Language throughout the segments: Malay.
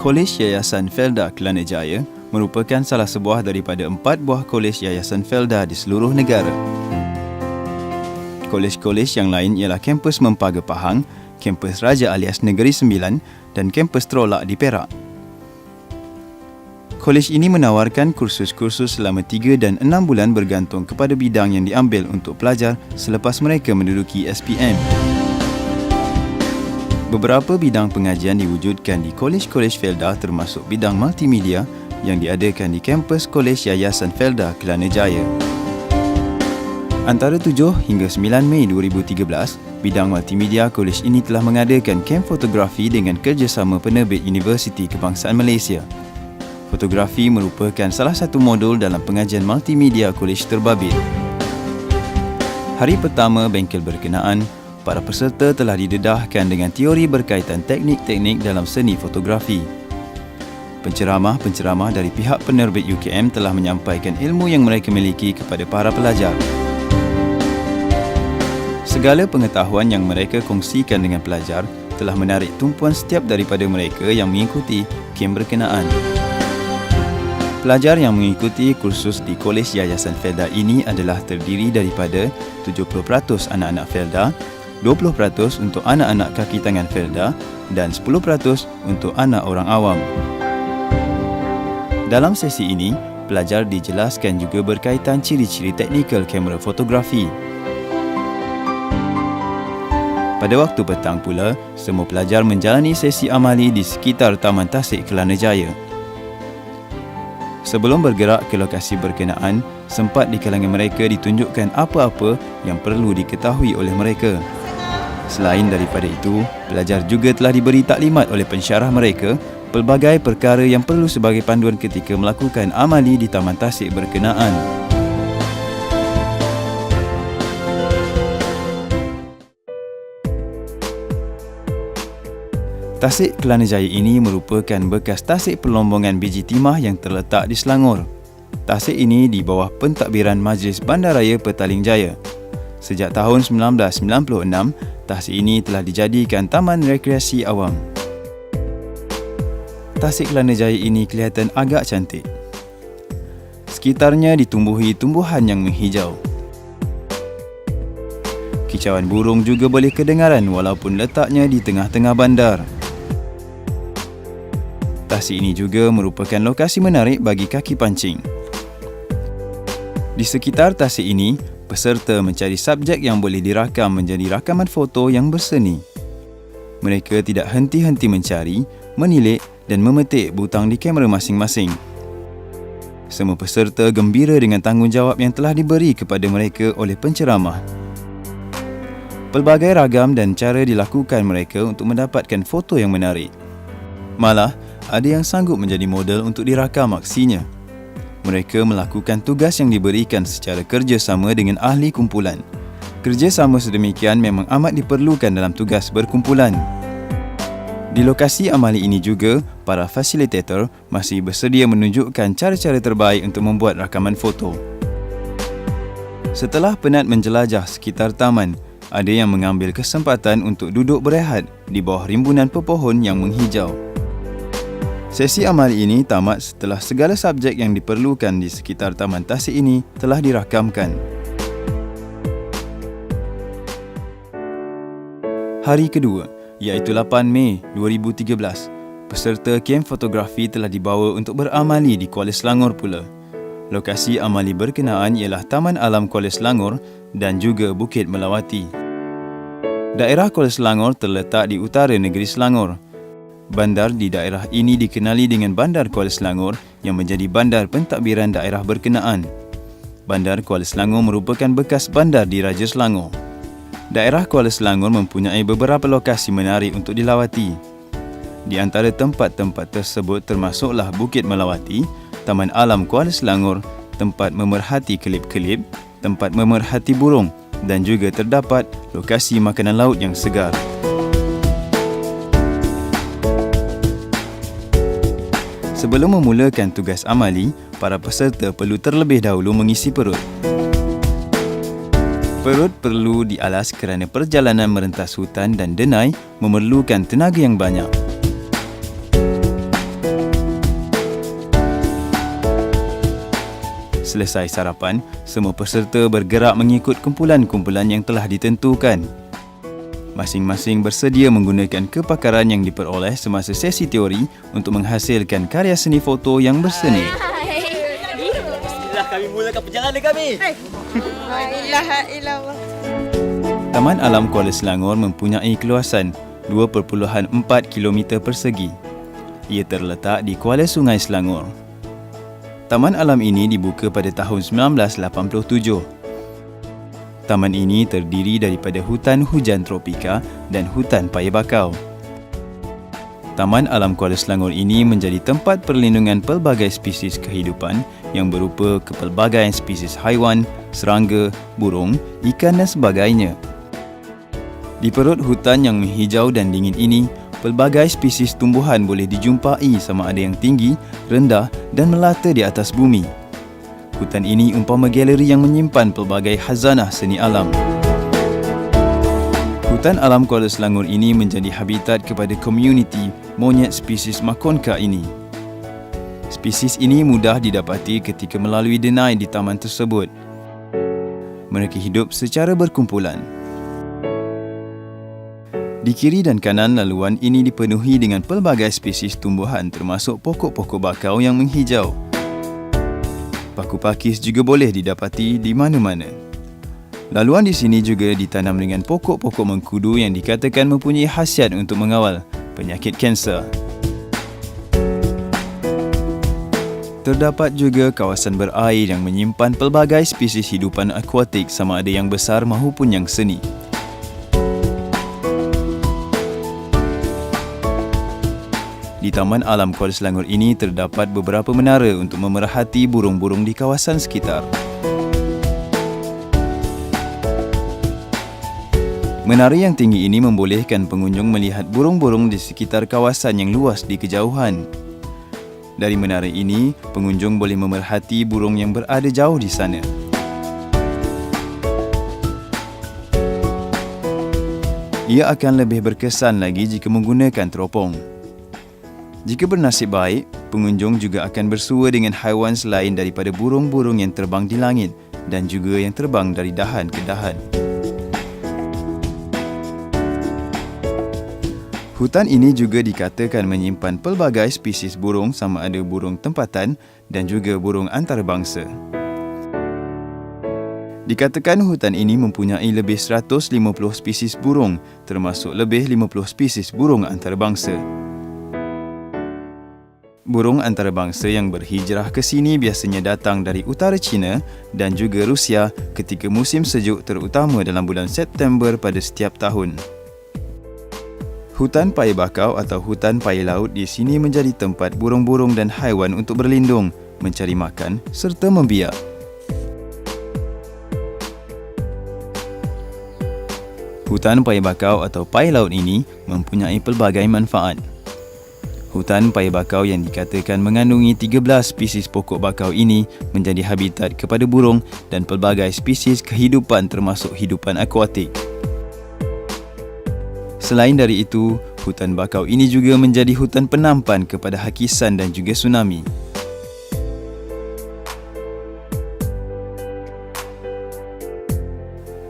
Kolej Yayasan Felda Kelana Jaya merupakan salah sebuah daripada 4 buah kolej Yayasan Felda di seluruh negara. Kolej-kolej yang lain ialah kampus Mempaga Pahang, kampus Raja Alias Negeri Sembilan dan kampus Terolak di Perak. Kolej ini menawarkan kursus-kursus selama 3 dan 6 bulan bergantung kepada bidang yang diambil untuk pelajar selepas mereka menduduki SPM. Beberapa bidang pengajian diwujudkan di kolej-kolej Felda termasuk bidang multimedia yang diadakan di kampus Kolej Yayasan Felda Kelana Jaya. Antara 7 hingga 9 Mei 2013, bidang multimedia kolej ini telah mengadakan kem fotografi dengan kerjasama penerbit Universiti Kebangsaan Malaysia. Fotografi merupakan salah satu modul dalam pengajian multimedia kolej terbabit. Hari pertama bengkel berkenaan, para peserta telah didedahkan dengan teori berkaitan teknik-teknik dalam seni fotografi. Penceramah-penceramah dari pihak penerbit UKM telah menyampaikan ilmu yang mereka miliki kepada para pelajar. Segala pengetahuan yang mereka kongsikan dengan pelajar telah menarik tumpuan setiap daripada mereka yang mengikuti kem berkenaan. Pelajar yang mengikuti kursus di Kolej Yayasan Felda ini adalah terdiri daripada 70% anak-anak Felda, 20% untuk anak-anak kaki tangan Felda dan 10% untuk anak orang awam. Dalam sesi ini, pelajar dijelaskan juga berkaitan ciri-ciri teknikal kamera fotografi. Pada waktu petang pula, semua pelajar menjalani sesi amali di sekitar Taman Tasik Kelana Jaya. Sebelum bergerak ke lokasi berkenaan, sempat di kalangan mereka ditunjukkan apa-apa yang perlu diketahui oleh mereka. Selain daripada itu, pelajar juga telah diberi taklimat oleh pensyarah mereka pelbagai perkara yang perlu sebagai panduan ketika melakukan amali di Taman Tasik berkenaan. Tasik Kelana Jaya ini merupakan bekas tasik perlombongan biji timah yang terletak di Selangor. Tasik ini di bawah pentadbiran Majlis Bandaraya Petaling Jaya. Sejak tahun 1996, tasik ini telah dijadikan taman rekreasi awam. Tasik Kelana Jaya ini kelihatan agak cantik. Sekitarnya ditumbuhi tumbuhan yang menghijau. Kicauan burung juga boleh kedengaran walaupun letaknya di tengah-tengah bandar. Tasik ini juga merupakan lokasi menarik bagi kaki pancing. Di sekitar tasik ini, peserta mencari subjek yang boleh dirakam menjadi rakaman foto yang berseni. Mereka tidak henti-henti mencari, menilik dan memetik butang di kamera masing-masing. Semua peserta gembira dengan tanggungjawab yang telah diberi kepada mereka oleh penceramah. Pelbagai ragam dan cara dilakukan mereka untuk mendapatkan foto yang menarik. Malah, ada yang sanggup menjadi model untuk dirakam aksinya. Mereka melakukan tugas yang diberikan secara kerjasama dengan ahli kumpulan. Kerjasama sedemikian memang amat diperlukan dalam tugas berkumpulan. Di lokasi amali ini juga, para fasilitator masih bersedia menunjukkan cara-cara terbaik untuk membuat rakaman foto. Setelah penat menjelajah sekitar taman, ada yang mengambil kesempatan untuk duduk berehat di bawah rimbunan pepohon yang menghijau. Sesi amali ini tamat setelah segala subjek yang diperlukan di sekitar Taman Tasik ini telah dirakamkan. Hari kedua, iaitu 8 Mei 2013, peserta kem fotografi telah dibawa untuk beramali di Kuala Selangor pula. Lokasi amali berkenaan ialah Taman Alam Kuala Selangor dan juga Bukit Melawati. Daerah Kuala Selangor terletak di utara negeri Selangor. Bandar di daerah ini dikenali dengan Bandar Kuala Selangor yang menjadi bandar pentadbiran daerah berkenaan. Bandar Kuala Selangor merupakan bekas bandar di Raja Selangor. Daerah Kuala Selangor mempunyai beberapa lokasi menarik untuk dilawati. Di antara tempat-tempat tersebut termasuklah Bukit Melawati, Taman Alam Kuala Selangor, tempat memerhati kelip-kelip, tempat memerhati burung dan juga terdapat lokasi makanan laut yang segar. Sebelum memulakan tugas amali, para peserta perlu terlebih dahulu mengisi perut. Perut perlu dialas kerana perjalanan merentas hutan dan denai memerlukan tenaga yang banyak. Selesai sarapan, semua peserta bergerak mengikut kumpulan-kumpulan yang telah ditentukan. Masing-masing bersedia menggunakan kepakaran yang diperoleh semasa sesi teori untuk menghasilkan karya seni foto yang berseni. Bismillah, kami mulakan perjalanan kami. La ilaha illallah. Taman Alam Kuala Selangor mempunyai keluasan 2.4 km persegi. Ia terletak di Kuala Sungai Selangor. Taman alam ini dibuka pada tahun 1987. Taman ini terdiri daripada hutan hujan tropika dan hutan paya bakau. Taman Alam Kuala Selangor ini menjadi tempat perlindungan pelbagai spesies kehidupan yang berupa kepelbagaian spesies haiwan, serangga, burung, ikan dan sebagainya. Di perut hutan yang menghijau dan dingin ini, pelbagai spesies tumbuhan boleh dijumpai sama ada yang tinggi, rendah dan melata di atas bumi. Hutan ini umpama galeri yang menyimpan pelbagai khazanah seni alam. Hutan Alam Kuala Selangor ini menjadi habitat kepada komuniti monyet spesies makonka ini. Spesies ini mudah didapati ketika melalui denai di taman tersebut. Mereka hidup secara berkumpulan. Di kiri dan kanan laluan ini dipenuhi dengan pelbagai spesies tumbuhan termasuk pokok-pokok bakau yang menghijau. Paku pakis juga boleh didapati di mana-mana. Laluan di sini juga ditanam dengan pokok-pokok mengkudu yang dikatakan mempunyai khasiat untuk mengawal penyakit kanser. Terdapat juga kawasan berair yang menyimpan pelbagai spesies hidupan akuatik sama ada yang besar maupun yang seni. Di Taman Alam Kuala Selangor ini terdapat beberapa menara untuk memerhati burung-burung di kawasan sekitar. Menara yang tinggi ini membolehkan pengunjung melihat burung-burung di sekitar kawasan yang luas di kejauhan. Dari menara ini, pengunjung boleh memerhati burung yang berada jauh di sana. Ia akan lebih berkesan lagi jika menggunakan teropong. Jika bernasib baik, pengunjung juga akan bersua dengan haiwan selain daripada burung-burung yang terbang di langit dan juga yang terbang dari dahan ke dahan. Hutan ini juga dikatakan menyimpan pelbagai spesies burung sama ada burung tempatan dan juga burung antarabangsa. Dikatakan hutan ini mempunyai lebih 150 spesies burung termasuk lebih 50 spesies burung antarabangsa. Burung antarabangsa yang berhijrah ke sini biasanya datang dari utara China dan juga Rusia ketika musim sejuk terutama dalam bulan September pada setiap tahun. Hutan paya bakau atau hutan paya laut di sini menjadi tempat burung-burung dan haiwan untuk berlindung, mencari makan serta membiak. Hutan paya bakau atau paya laut ini mempunyai pelbagai manfaat. Hutan paya bakau yang dikatakan mengandungi 13 spesies pokok bakau ini menjadi habitat kepada burung dan pelbagai spesies kehidupan termasuk hidupan akuatik. Selain dari itu, hutan bakau ini juga menjadi hutan penampan kepada hakisan dan juga tsunami.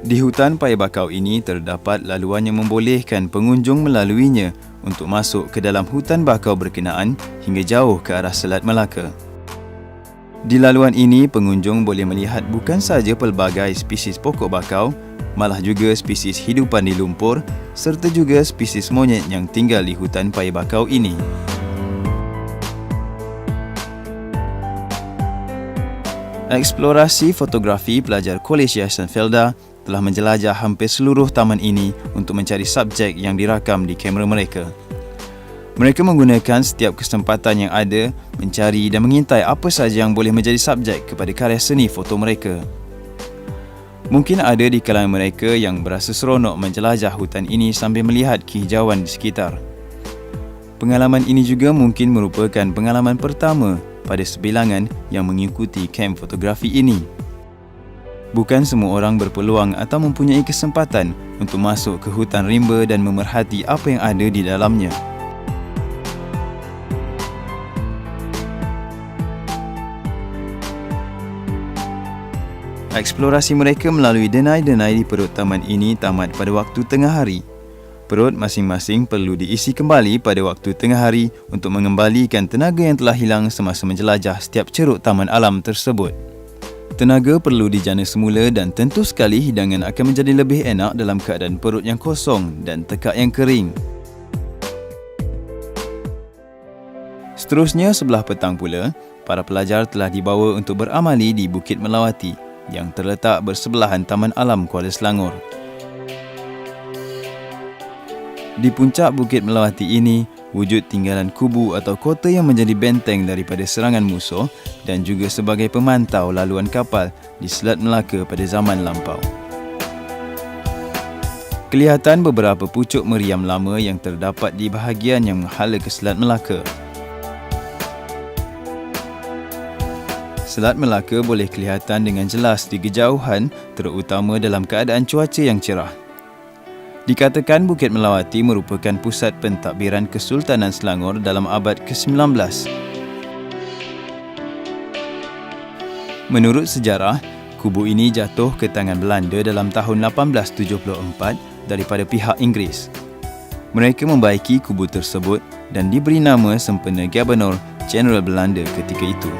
Di hutan paya bakau ini terdapat laluan yang membolehkan pengunjung melaluinya untuk masuk ke dalam hutan bakau berkenaan hingga jauh ke arah Selat Melaka. Di laluan ini, pengunjung boleh melihat bukan sahaja pelbagai spesies pokok bakau, malah juga spesies hidupan di lumpur serta juga spesies monyet yang tinggal di hutan paya bakau ini. Eksplorasi fotografi pelajar Kolej Yayasan Felda telah menjelajah hampir seluruh taman ini untuk mencari subjek yang dirakam di kamera mereka. Mereka menggunakan setiap kesempatan yang ada mencari dan mengintai apa sahaja yang boleh menjadi subjek kepada karya seni foto mereka. Mungkin ada di kalangan mereka yang berasa seronok menjelajah hutan ini sambil melihat kehijauan di sekitar. Pengalaman ini juga mungkin merupakan pengalaman pertama pada sebilangan yang mengikuti kem fotografi ini. Bukan semua orang berpeluang atau mempunyai kesempatan untuk masuk ke hutan rimba dan memerhati apa yang ada di dalamnya. Eksplorasi mereka melalui denai-denai di perut taman ini tamat pada waktu tengah hari. Perut masing-masing perlu diisi kembali pada waktu tengah hari untuk mengembalikan tenaga yang telah hilang semasa menjelajah setiap ceruk taman alam tersebut. Tenaga perlu dijana semula dan tentu sekali hidangan akan menjadi lebih enak dalam keadaan perut yang kosong dan tekak yang kering. Seterusnya sebelah petang pula, para pelajar telah dibawa untuk beramali di Bukit Melawati yang terletak bersebelahan Taman Alam Kuala Selangor. Di puncak Bukit Melawati ini, wujud tinggalan kubu atau kota yang menjadi benteng daripada serangan musuh dan juga sebagai pemantau laluan kapal di Selat Melaka pada zaman lampau. Kelihatan beberapa pucuk meriam lama yang terdapat di bahagian yang menghala ke Selat Melaka. Selat Melaka boleh kelihatan dengan jelas di kejauhan, terutama dalam keadaan cuaca yang cerah. Dikatakan Bukit Melawati merupakan pusat pentadbiran Kesultanan Selangor dalam abad ke-19. Menurut sejarah, kubu ini jatuh ke tangan Belanda dalam tahun 1874 daripada pihak Inggeris. Mereka membaiki kubu tersebut dan diberi nama sempena Gubernur Jeneral Belanda ketika itu.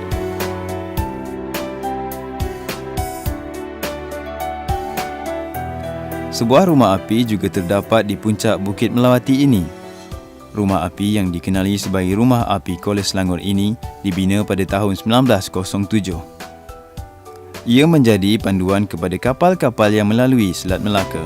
Sebuah rumah api juga terdapat di puncak Bukit Melawati ini. Rumah api yang dikenali sebagai Rumah Api Kuala Selangor ini dibina pada tahun 1907. Ia menjadi panduan kepada kapal-kapal yang melalui Selat Melaka.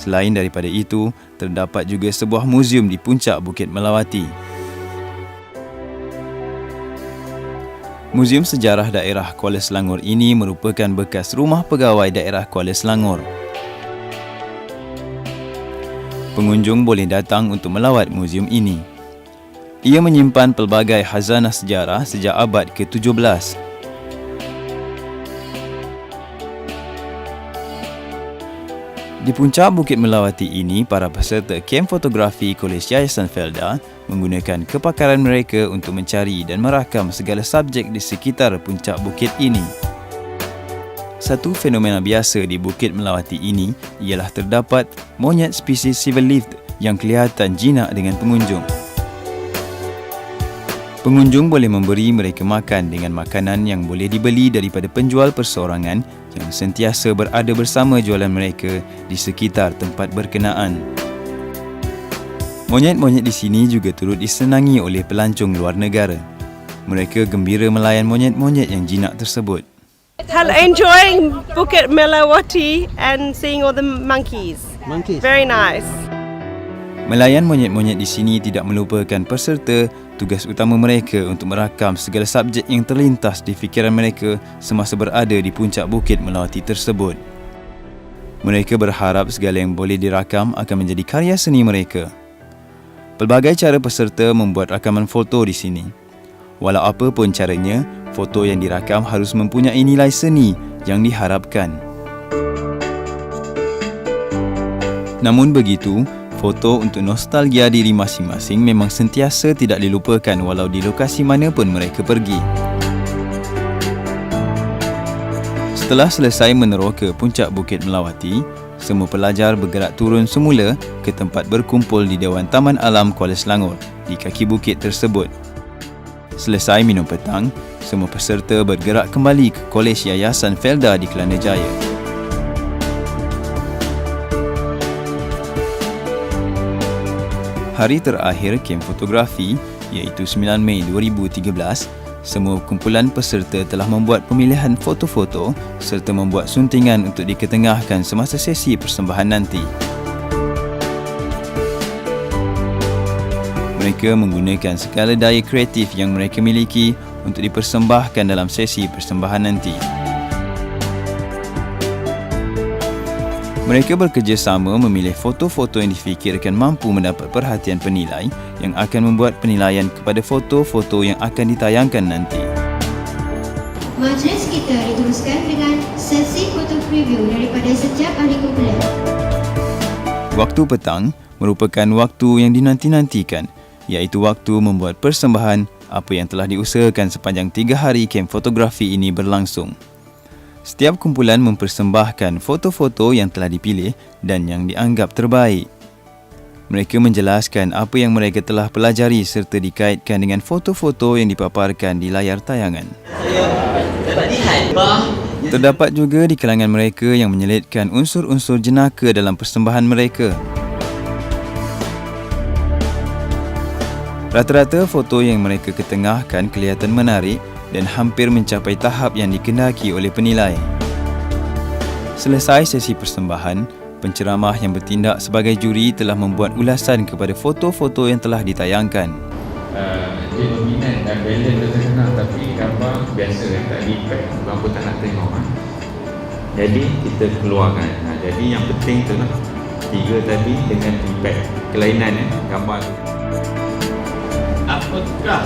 Selain daripada itu, terdapat juga sebuah muzium di puncak Bukit Melawati. Muzium Sejarah Daerah Kuala Selangor ini merupakan bekas rumah pegawai daerah Kuala Selangor. Pengunjung boleh datang untuk melawat muzium ini. Ia menyimpan pelbagai khazanah sejarah sejak abad ke-17. Di puncak Bukit Melawati ini, para peserta kem fotografi Kolej Yayasan Felda menggunakan kepakaran mereka untuk mencari dan merakam segala subjek di sekitar puncak bukit ini. Satu fenomena biasa di Bukit Melawati ini ialah terdapat monyet spesies silver-leaved yang kelihatan jinak dengan pengunjung. Pengunjung boleh memberi mereka makan dengan makanan yang boleh dibeli daripada penjual perseorangan yang sentiasa berada bersama jualan mereka di sekitar tempat berkenaan. Monyet-monyet di sini juga turut disenangi oleh pelancong luar negara. Mereka gembira melayan monyet-monyet yang jinak tersebut. Hello, enjoying Bukit Melawati and seeing all the monkeys. Very nice. Melayan monyet-monyet di sini tidak melupakan peserta tugas utama mereka untuk merakam segala subjek yang terlintas di fikiran mereka semasa berada di puncak Bukit Melawati tersebut. Mereka berharap segala yang boleh dirakam akan menjadi karya seni mereka. Pelbagai cara peserta membuat rakaman foto di sini. Walau apa pun caranya, foto yang dirakam harus mempunyai nilai seni yang diharapkan. Namun begitu, foto untuk nostalgia diri masing-masing memang sentiasa tidak dilupakan walau di lokasi mana pun mereka pergi. Setelah selesai meneroka puncak Bukit Melawati, semua pelajar bergerak turun semula ke tempat berkumpul di Dewan Taman Alam Kuala Selangor di kaki bukit tersebut. Selesai minum petang, semua peserta bergerak kembali ke Kolej Yayasan Felda di Kelana Jaya. Hari terakhir kem fotografi iaitu 9 Mei 2013, semua kumpulan peserta telah membuat pemilihan foto-foto serta membuat suntingan untuk diketengahkan semasa sesi persembahan nanti. Mereka menggunakan segala daya kreatif yang mereka miliki untuk dipersembahkan dalam sesi persembahan nanti. Mereka bekerjasama memilih foto-foto yang difikirkan mampu mendapat perhatian penilai yang akan membuat penilaian kepada foto-foto yang akan ditayangkan nanti. Majlis kita diteruskan dengan sesi foto preview daripada setiap ahli kumpulan. Waktu petang merupakan waktu yang dinanti-nantikan, iaitu waktu membuat persembahan apa yang telah diusahakan sepanjang 3 hari kem fotografi ini berlangsung. Setiap kumpulan mempersembahkan foto-foto yang telah dipilih dan yang dianggap terbaik. Mereka menjelaskan apa yang mereka telah pelajari serta dikaitkan dengan foto-foto yang dipaparkan di layar tayangan. Terdapat juga di kalangan mereka yang menyelitkan unsur-unsur jenaka dalam persembahan mereka. Rata-rata foto yang mereka ketengahkan kelihatan menarik dan hampir mencapai tahap yang dikendaki oleh penilai. Selesai sesi persembahan, penceramah yang bertindak sebagai juri telah membuat ulasan kepada foto-foto yang telah ditayangkan. Dia dominan dan balance tu terkenal, tapi gambar biasa yang tak di-pack, berapa tak nak tengok Jadi kita keluarkan. Jadi yang penting tu lah 3 tadi dengan di-pack. Kelainan gambar tu. Apakah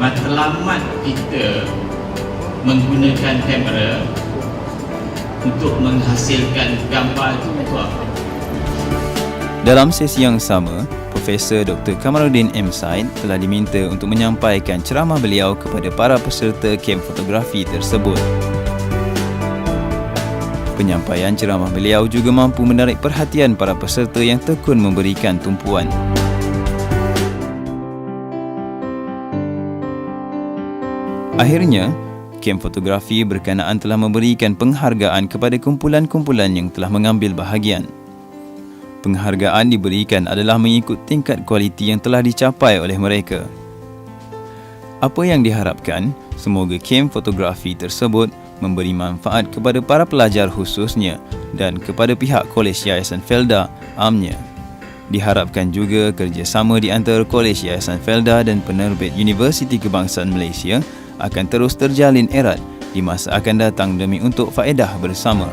matlamat kita menggunakan kamera untuk menghasilkan gambar itu untuk apa? Dalam sesi yang sama, Profesor Dr. Kamaluddin M. Said telah diminta untuk menyampaikan ceramah beliau kepada para peserta kem fotografi tersebut. Penyampaian ceramah beliau juga mampu menarik perhatian para peserta yang tekun memberikan tumpuan. Akhirnya, kem fotografi berkenaan telah memberikan penghargaan kepada kumpulan-kumpulan yang telah mengambil bahagian. Penghargaan diberikan adalah mengikut tingkat kualiti yang telah dicapai oleh mereka. Apa yang diharapkan, semoga kem fotografi tersebut memberi manfaat kepada para pelajar khususnya dan kepada pihak Kolej Yayasan Felda amnya. Diharapkan juga kerjasama di antara Kolej Yayasan Felda dan penerbit Universiti Kebangsaan Malaysia akan terus terjalin erat di masa akan datang demi untuk faedah bersama.